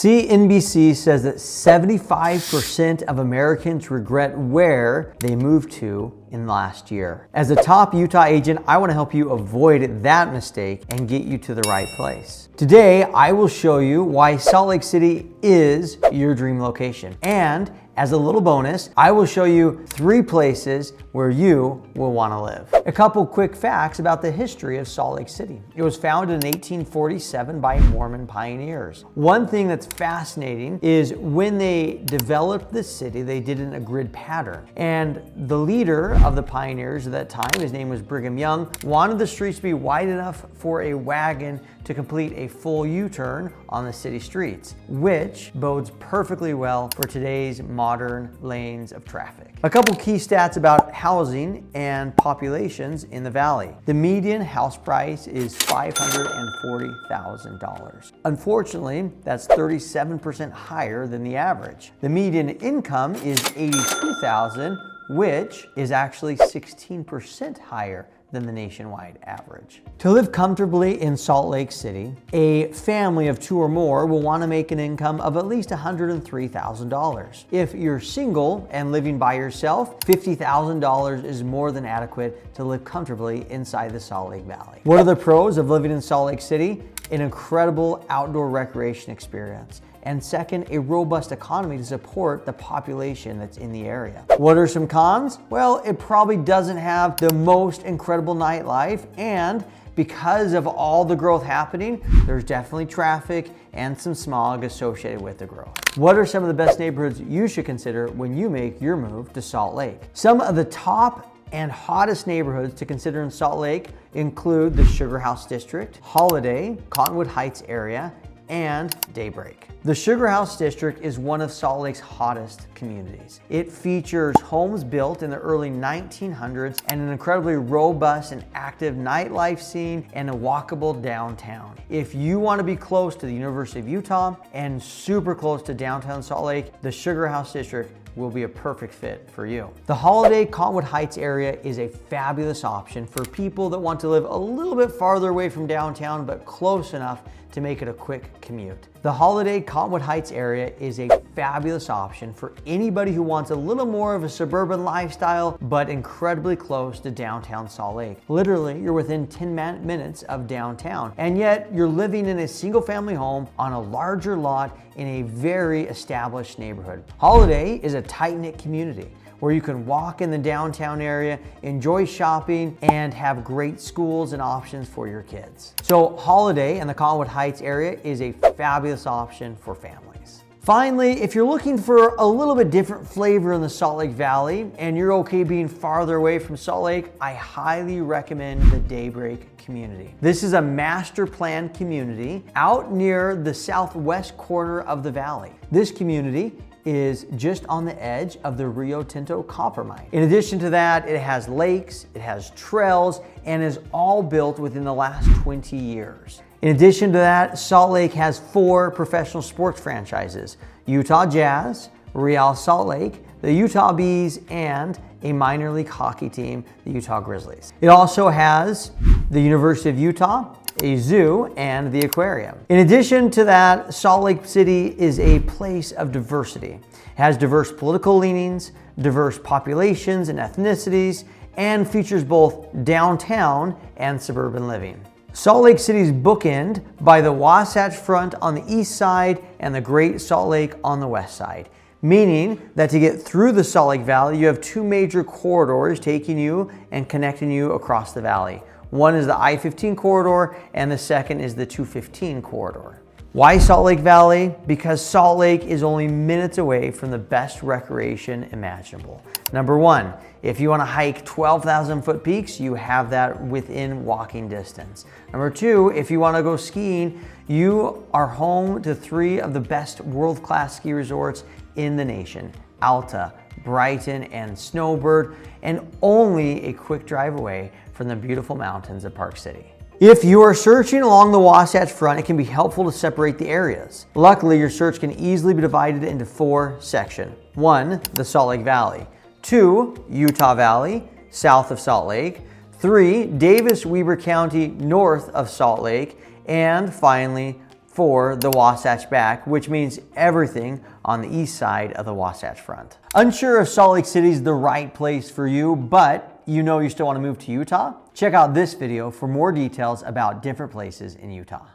CNBC says that 75% of Americans regret where they moved to in the last year. As a top Utah agent, I want to help you avoid that mistake and get you to the right place. Today, I will show you why Salt Lake City is your dream location. And as a little bonus, I will show you 3 places where you will want to live. A couple quick facts about the history of Salt Lake City. It was founded in 1847 by Mormon pioneers. One thing that's fascinating is when they developed the city, they did it in a grid pattern. And the leader of the pioneers at that time, his name was Brigham Young, wanted the streets to be wide enough for a wagon to complete a full U-turn on the city streets, which bodes perfectly well for today's modern lanes of traffic. A couple key stats about housing and populations in the valley. The median house price is $540,000. Unfortunately, that's 37% higher than the average. The median income is $82,000, which is actually 16% higher than the nationwide average. To live comfortably in Salt Lake City, a family of 2 or more will want to make an income of at least $103,000. If you're single and living by yourself, $50,000 is more than adequate to live comfortably inside the Salt Lake Valley. What are the pros of living in Salt Lake City? An incredible outdoor recreation experience. And second, a robust economy to support the population that's in the area. What are some cons? Well, it probably doesn't have the most incredible nightlife, and because of all the growth happening, there's definitely traffic and some smog associated with the growth. What are some of the best neighborhoods you should consider when you make your move to Salt Lake? Some of the top and hottest neighborhoods to consider in Salt Lake include the Sugar House District, Holiday, Cottonwood Heights area, and Daybreak. The Sugar House District is one of Salt Lake's hottest communities. It features homes built in the early 1900s and an incredibly robust and active nightlife scene and a walkable downtown. If you want to be close to the University of Utah and super close to downtown Salt Lake, the Sugar House District will be a perfect fit for you. The Holiday Cottonwood Heights area is a fabulous option for people that want to live a little bit farther away from downtown but close enough to make it a quick commute. The Holiday Cottonwood Heights area is a fabulous option for anybody who wants a little more of a suburban lifestyle but incredibly close to downtown Salt Lake. Literally, you're within 10 minutes of downtown, and yet you're living in a single family home on a larger lot in a very established neighborhood. Holiday is a tight-knit community where you can walk in the downtown area, enjoy shopping, and have great schools and options for your kids. So Holiday and the Cottonwood Heights area is a fabulous option for families. Finally, if you're looking for a little bit different flavor in the Salt Lake Valley and you're okay being farther away from Salt Lake, I highly recommend the Daybreak community. This is a master planned community out near the southwest corner of the valley. This community is just on the edge of the Rio Tinto copper mine. In addition to that, it has lakes, it has trails, and is all built within the last 20 years. In addition to that, Salt Lake has 4 professional sports franchises: Utah Jazz, Real Salt Lake, the Utah Bees, and a minor league hockey team, the Utah Grizzlies. It also has the University of Utah, a zoo, and the aquarium. In addition to that, Salt Lake City is a place of diversity. It has diverse political leanings, diverse populations and ethnicities, and features both downtown and suburban living. Salt Lake City is bookended by the Wasatch Front on the east side and the Great Salt Lake on the west side, meaning that to get through the Salt Lake Valley, you have 2 major corridors taking you and connecting you across the valley. One is the I-15 corridor, and the second is the 215 corridor. Why Salt Lake Valley? Because Salt Lake is only minutes away from the best recreation imaginable. Number 1, if you want to hike 12,000-foot peaks, you have that within walking distance. Number 2, if you want to go skiing, you are home to 3 of the best world-class ski resorts in the nation: Alta, Brighton, and Snowbird, and only a quick drive away from the beautiful mountains of Park City. If you are searching along the Wasatch Front, it can be helpful to separate the areas. Luckily, your search can easily be divided into 4 sections. 1, the Salt Lake Valley. 2, Utah Valley, south of Salt Lake. 3, Davis-Weber County, north of Salt Lake. And finally, for the Wasatch back, which means everything on the east side of the Wasatch Front. Unsure if Salt Lake City is the right place for you, but you know you still want to move to Utah? Check out this video for more details about different places in Utah.